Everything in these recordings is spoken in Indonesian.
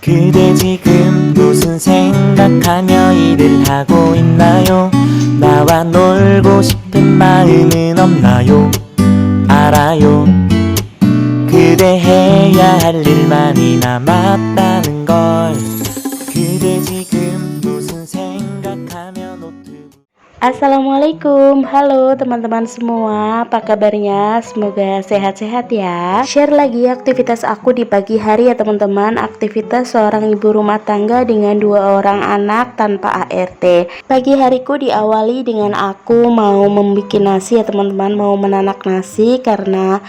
그대 지금 무슨 생각하며 일을 하고 있나요? 나와 놀고 싶은 마음은 없나요? 알아요. 그대 해야 할 일만이 남았다는 걸. 그대 지금 무슨 생각하며 노트북. Assalamualaikum, halo teman-teman semua, apa kabarnya? Semoga sehat-sehat ya. Share lagi aktivitas aku di pagi hari ya teman-teman. Aktivitas seorang ibu rumah tangga dengan 2 orang anak tanpa ART. Pagi hariku diawali dengan aku mau membuat nasi ya teman-teman, mau menanak nasi karena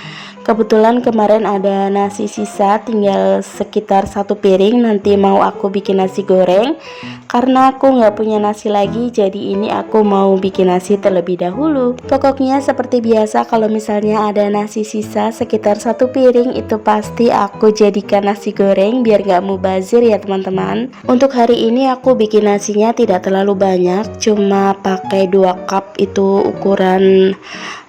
kebetulan kemarin ada nasi sisa, tinggal sekitar 1 piring. Nanti mau aku bikin nasi goreng. Karena aku nggak punya nasi lagi, jadi ini aku mau bikin nasi terlebih dahulu. Pokoknya seperti biasa, kalau misalnya ada nasi sisa sekitar 1 piring, itu pasti aku jadikan nasi goreng biar nggak mubazir ya teman-teman. Untuk hari ini aku bikin nasinya tidak terlalu banyak, cuma pakai 2 cup, itu ukuran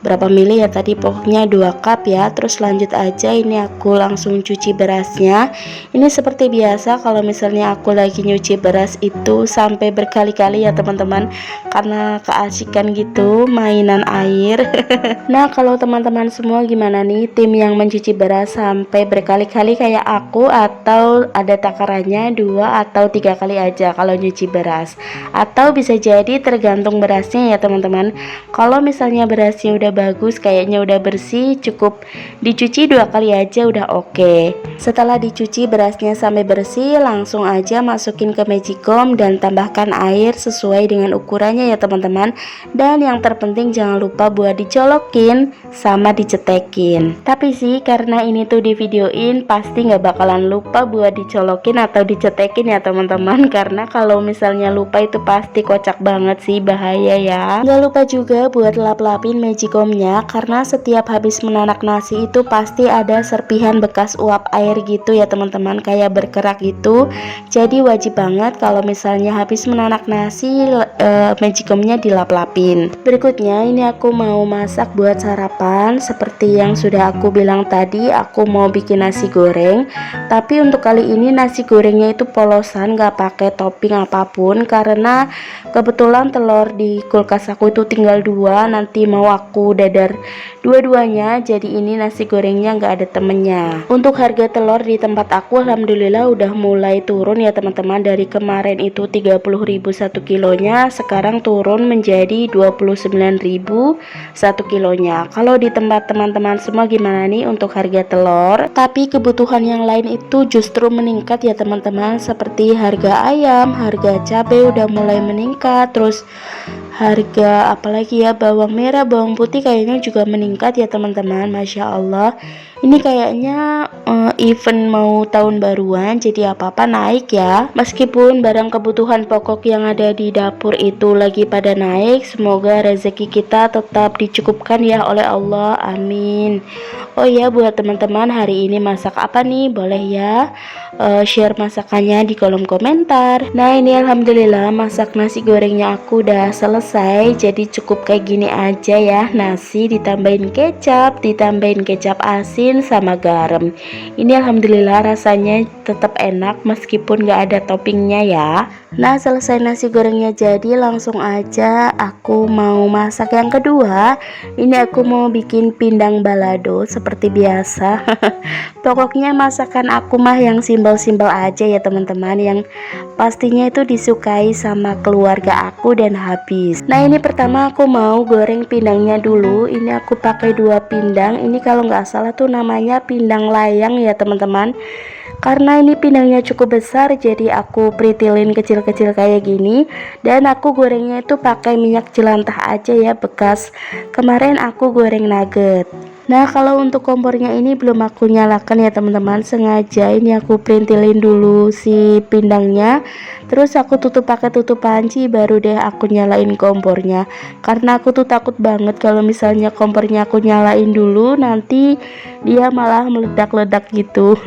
berapa mili ya tadi, pokoknya 2 cup ya. Terus lanjut aja, ini aku langsung cuci berasnya. Ini seperti biasa, kalau misalnya aku lagi nyuci beras itu sampai berkali-kali ya teman-teman, karena keasikan gitu mainan air. Nah, kalau teman-teman semua gimana nih, tim yang mencuci beras sampai berkali-kali kayak aku, atau ada takarannya 2 atau 3 kali aja kalau nyuci beras, atau bisa jadi tergantung berasnya ya teman-teman. Kalau misalnya berasnya udah bagus, kayaknya udah bersih, cukup dicuci 2 kali aja udah oke. Setelah dicuci berasnya sampai bersih, langsung aja masukin ke magicom dan tambahkan air sesuai dengan ukurannya ya teman-teman. Dan yang terpenting jangan lupa buat dicolokin sama dicetekin. Tapi sih karena ini tuh di videoin, pasti nggak bakalan lupa buat dicolokin atau dicetekin ya teman-teman. Karena kalau misalnya lupa itu pasti kocak banget sih, bahaya ya. Nggak lupa juga buat lap-lapin magicomnya, karena setiap habis menanak nasi itu pasti ada serpihan bekas uap air gitu ya teman-teman, kayak berkerak gitu. Jadi wajib banget kalau misalnya habis menanak nasi magicomnya dilap-lapin. Berikutnya ini aku mau masak buat sarapan. Seperti yang sudah aku bilang tadi, aku mau bikin nasi goreng. Tapi untuk kali ini nasi gorengnya itu polosan, gak pakai topping apapun, karena kebetulan telur di kulkas aku itu tinggal 2, nanti mau aku dadar dua-duanya, jadi ini nasi gorengnya nggak ada temennya. Untuk harga telur di tempat aku alhamdulillah udah mulai turun ya teman-teman. Dari kemarin itu 30.000 1 kilonya, sekarang turun menjadi 29.000 1 kilonya. Kalau di tempat teman-teman semua gimana nih untuk harga telur? Tapi kebutuhan yang lain itu justru meningkat ya teman-teman, seperti harga ayam, harga cabai udah mulai meningkat, terus harga apalagi ya, bawang merah, bawang putih kayaknya juga meningkat ya teman-teman. Masya Allah, ini kayaknya event mau tahun baruan, jadi apa-apa naik ya. Meskipun barang kebutuhan pokok yang ada di dapur itu lagi pada naik, semoga rezeki kita tetap dicukupkan ya oleh Allah, amin. Oh ya, buat teman-teman hari ini masak apa nih, boleh ya share masakannya di kolom komentar. Nah ini alhamdulillah masak nasi gorengnya aku udah selesai, jadi cukup kayak gini aja ya. Nasi ditambahin kecap asin sama garam. Ini alhamdulillah rasanya tetap enak meskipun gak ada toppingnya ya. Nah selesai nasi gorengnya jadi, langsung aja aku mau masak yang kedua. Ini aku mau bikin pindang balado seperti biasa. Pokoknya masakan aku mah yang simpel-simpel aja ya teman-teman, yang pastinya itu disukai sama keluarga aku dan habis. Nah ini pertama aku mau goreng pindangnya dulu. Ini aku pakai 2 pindang. Ini kalau nggak salah tuh namanya pindang layang ya teman-teman. Karena ini pindangnya cukup besar, jadi aku peritilin kecil-kecil kayak gini. Dan aku gorengnya itu pakai minyak jelantah aja ya, bekas kemarin aku goreng nugget. Nah kalau untuk kompornya ini belum aku nyalakan ya teman-teman, sengaja ini aku perintilin dulu si pindangnya, terus aku tutup pakai tutup panci, baru deh aku nyalain kompornya. Karena aku tuh takut banget kalau misalnya kompornya aku nyalain dulu, nanti dia malah meledak-ledak gitu.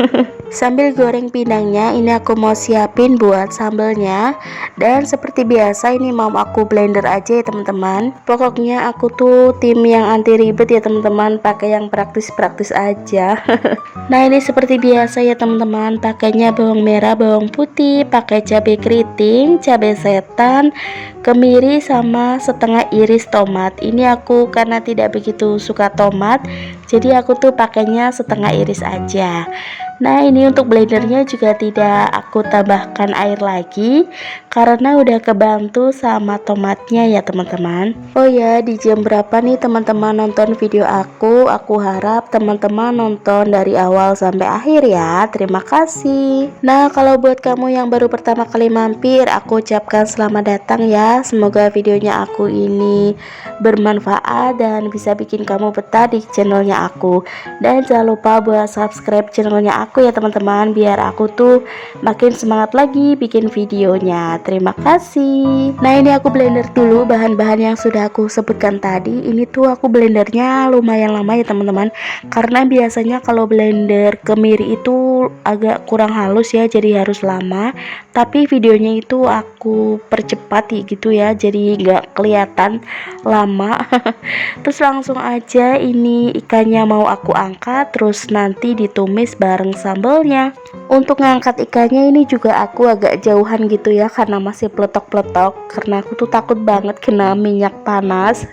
Sambil goreng pindangnya, ini aku mau siapin buat sambelnya. Dan seperti biasa ini mau aku blender aja ya teman-teman. Pokoknya aku tuh tim yang anti ribet ya teman-teman, pakai yang praktis-praktis aja. Nah ini seperti biasa ya teman-teman, pakainya bawang merah, bawang putih, pakai cabai keriting, cabai setan, kemiri, sama setengah iris tomat. Ini aku karena tidak begitu suka tomat, jadi aku tuh pakainya setengah iris aja. Nah ini untuk blendernya juga tidak aku tambahkan air lagi karena udah kebantu sama tomatnya ya teman-teman. Oh ya, di jam berapa nih teman-teman nonton video aku? Aku harap teman-teman nonton dari awal sampai akhir ya. Terima kasih. Nah kalau buat kamu yang baru pertama kali mampir, aku ucapkan selamat datang ya. Semoga videonya aku ini bermanfaat dan bisa bikin kamu betah di channelnya aku. Dan jangan lupa buat subscribe channelnya aku ya teman-teman, biar aku tuh makin semangat lagi bikin videonya. Terima kasih. Nah ini aku blender dulu bahan-bahan yang sudah aku sebutkan tadi. Ini tuh aku blendernya lumayan lama ya teman-teman, karena biasanya kalau blender kemiri itu agak kurang halus ya, jadi harus lama. Tapi videonya itu aku percepat gitu ya, jadi nggak kelihatan lama. Terus langsung aja ini ikannya mau aku angkat, terus nanti ditumis bareng sambelnya. Untuk ngangkat ikannya ini juga aku agak jauhan gitu ya, karena masih peletok-peletok, karena aku tuh takut banget kena minyak panas.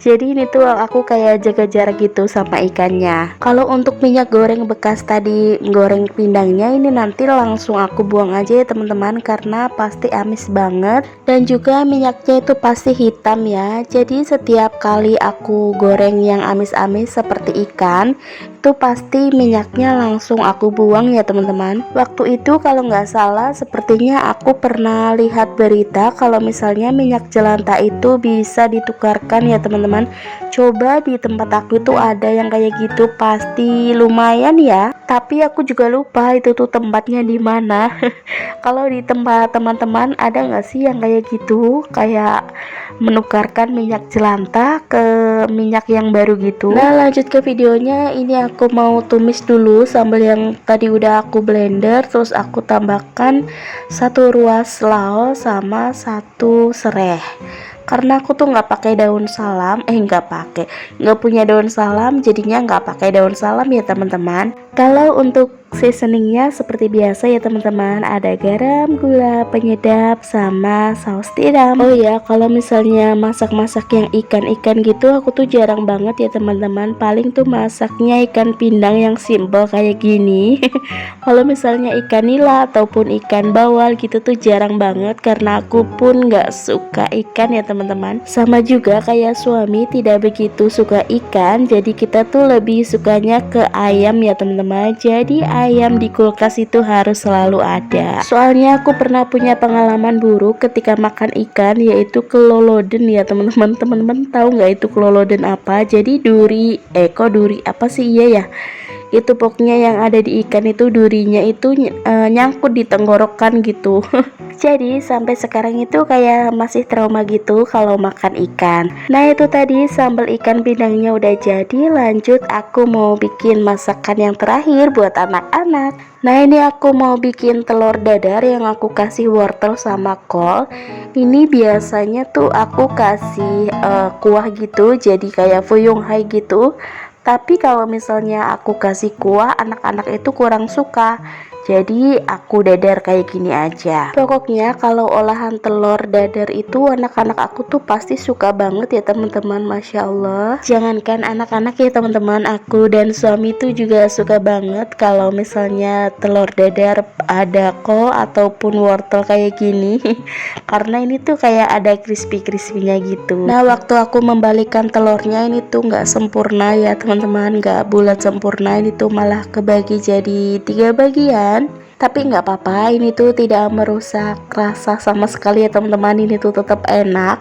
Jadi ini tuh aku kayak jaga jarak gitu sama ikannya. Kalau untuk minyak goreng bekas tadi goreng pindangnya, ini nanti langsung aku buang aja ya teman-teman, karena pasti amis banget dan juga minyaknya itu pasti hitam ya. Jadi setiap kali aku goreng yang amis-amis seperti ikan, itu pasti minyaknya langsung aku buang ya teman-teman. Waktu itu kalau nggak salah sepertinya aku pernah lihat berita kalau misalnya minyak jelantah itu bisa ditukarkan ya teman-teman. Coba di tempat aku itu ada yang kayak gitu, pasti lumayan ya. Tapi aku juga lupa itu tuh tempatnya di mana. Kalau di tempat teman-teman ada nggak sih yang kayak gitu, kayak menukarkan minyak jelantah ke minyak yang baru gitu? Nah lanjut ke videonya, ini aku mau tumis dulu sambal yang tadi udah aku blender, terus aku tambahkan 1 ruas laos sama 1 sereh. Karena aku tuh nggak pakai daun salam, nggak punya daun salam, jadinya nggak pakai daun salam ya teman-teman. Kalau untuk seasoningnya seperti biasa ya teman-teman, ada garam, gula, penyedap, sama saus tiram. Oh ya, kalau misalnya masak-masak yang ikan-ikan gitu, aku tuh jarang banget ya teman-teman. Paling tuh masaknya ikan pindang yang simple kayak gini. Kalau misalnya ikan nila ataupun ikan bawal gitu tuh jarang banget, karena aku pun nggak suka ikan ya teman-teman. Sama juga kayak suami tidak begitu suka ikan, jadi kita tuh lebih sukanya ke ayam ya teman-teman. Jadi ayam di kulkas itu harus selalu ada. Soalnya aku pernah punya pengalaman buruk ketika makan ikan, yaitu keloloden ya teman-teman. Teman-teman tahu nggak itu keloloden apa? Jadi duri, kok duri apa sih, iya ya, itu pokoknya yang ada di ikan itu durinya itu nyangkut di tenggorokan gitu. Jadi sampai sekarang itu kayak masih trauma gitu kalau makan ikan. Nah itu tadi sambal ikan pindangnya udah jadi. Lanjut aku mau bikin masakan yang terakhir buat anak-anak. Nah ini aku mau bikin telur dadar yang aku kasih wortel sama kol. Ini biasanya tuh aku kasih kuah gitu, jadi kayak fuyung hai gitu. Tapi kalau misalnya aku kasih kuah, anak-anak itu kurang suka. Jadi aku dadar kayak gini aja. Pokoknya kalau olahan telur dadar itu anak-anak aku tuh pasti suka banget ya teman-teman, Masya Allah. Jangankan anak-anak ya teman-teman, aku dan suami tuh juga suka banget kalau misalnya telur dadar ada kol ataupun wortel kayak gini. Karena ini tuh kayak ada crispy-crispy-nya gitu. Nah waktu aku membalikan telurnya ini tuh nggak sempurna ya teman-teman, nggak bulat sempurna, ini tuh malah kebagi jadi 3 bagian. Tapi nggak apa-apa, ini tuh tidak merusak rasa sama sekali ya teman-teman, ini tuh tetap enak.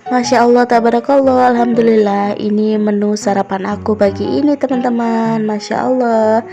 Masya Allah, tabarakallah, alhamdulillah. Ini menu sarapan aku pagi ini teman-teman. Masya Allah,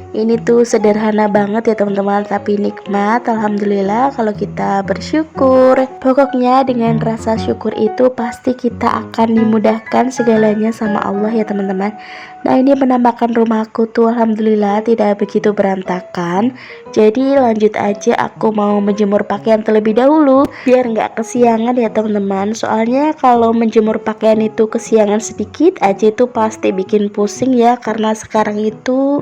Ini tuh sederhana banget ya teman-teman, tapi nikmat. Alhamdulillah kalau kita bersyukur. Pokoknya dengan rasa syukur itu pasti kita akan dimudahkan segalanya sama Allah ya teman-teman. Nah, ini penampakan rumahku tuh alhamdulillah tidak begitu berantakan. Jadi lanjut aja, aku mau menjemur pakaian terlebih dahulu biar nggak kesiangan ya teman-teman. Soalnya kalau menjemur pakaian itu kesiangan sedikit aja itu pasti bikin pusing ya, karena sekarang itu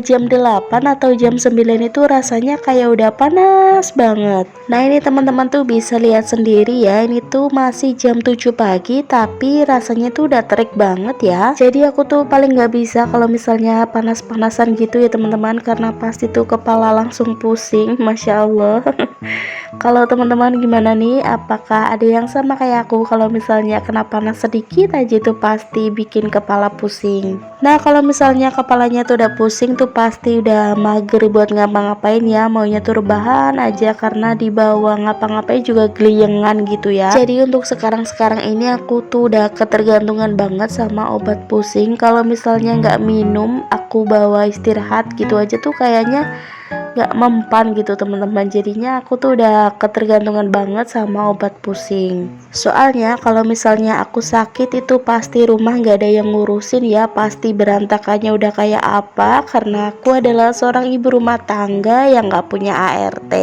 jam 8 atau jam 9 itu rasanya kayak udah panas banget. Nah, ini teman-teman tuh bisa lihat sendiri ya, ini tuh masih jam 7 pagi tapi rasanya tuh udah terik banget ya. Jadi aku tuh paling nggak bisa kalau misalnya panas-panasan gitu ya teman-teman, karena pasti tuh kepala langsung pusing. Masya Allah. Kalau teman-teman gimana nih? Apakah ada yang sama kayak aku, kalau misalnya kena panas sedikit aja itu pasti bikin kepala pusing? Nah, kalau misalnya kepalanya tuh udah pusing tuh pasti udah mager buat ngapa-ngapain ya, maunya tuh rebahan aja karena dibawa ngapa-ngapain juga geliyengan gitu ya. Jadi untuk sekarang-sekarang ini aku tuh udah ketergantungan banget sama obat pusing. Kalau misalnya nggak minum, aku bawa istirahat gitu aja tuh kayaknya nggak mempan gitu teman-teman. Jadinya aku tuh udah ketergantungan banget sama obat pusing. Soalnya kalau misalnya aku sakit itu pasti rumah nggak ada yang ngurusin ya, pasti berantakannya udah kayak apa, karena aku adalah seorang ibu rumah tangga yang nggak punya ART.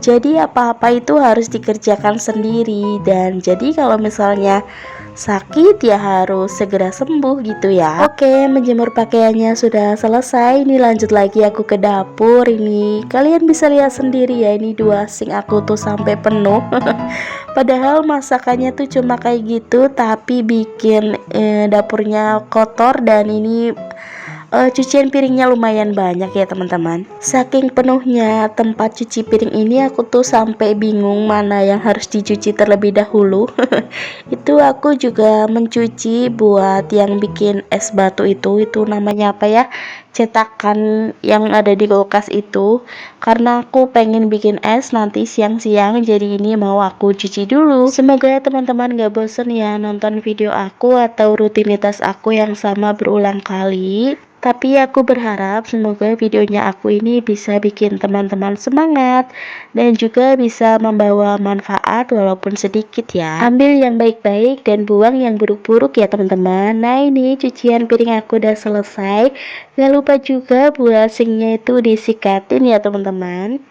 Jadi apa-apa itu harus dikerjakan sendiri, dan jadi kalau misalnya sakit ya harus segera sembuh gitu ya. Oke, menjemur pakaiannya sudah selesai. Ini lanjut lagi aku ke dapur. Ini kalian bisa lihat sendiri ya, ini dua sink aku tuh sampai penuh. Padahal masakannya tuh cuma kayak gitu, tapi bikin dapurnya kotor. Dan ini cucian piringnya lumayan banyak ya teman-teman. Saking penuhnya tempat cuci piring ini, aku tuh sampai bingung mana yang harus dicuci terlebih dahulu. Itu aku juga mencuci buat yang bikin es batu itu namanya apa ya, cetakan yang ada di kulkas itu, karena aku pengen bikin es nanti siang-siang, jadi ini mau aku cuci dulu. Semoga teman-teman gak bosen ya nonton video aku atau rutinitas aku yang sama berulang kali. Tapi aku berharap semoga videonya aku ini bisa bikin teman-teman semangat dan juga bisa membawa manfaat walaupun sedikit ya. Ambil yang baik-baik dan buang yang buruk-buruk ya teman-teman. Nah, ini cucian piring aku udah selesai. Gak lupa juga buat sinknya itu disikatin ya teman-teman.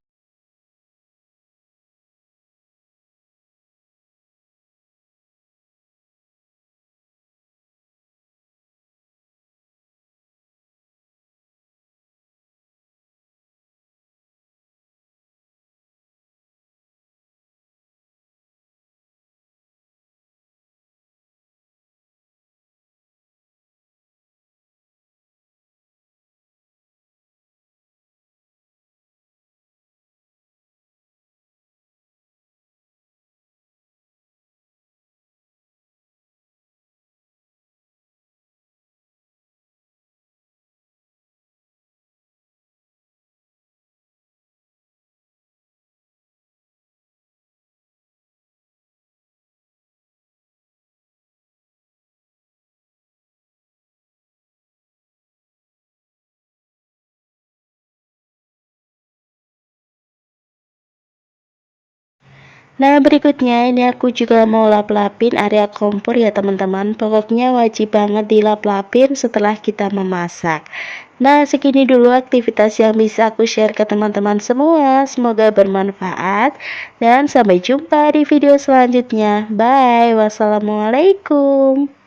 Nah, berikutnya ini aku juga mau lap-lapin area kompor ya teman-teman. Pokoknya wajib banget dilap-lapin setelah kita memasak. Nah, segini dulu aktivitas yang bisa aku share ke teman-teman semua. Semoga bermanfaat dan sampai jumpa di video selanjutnya. Bye. Wassalamualaikum.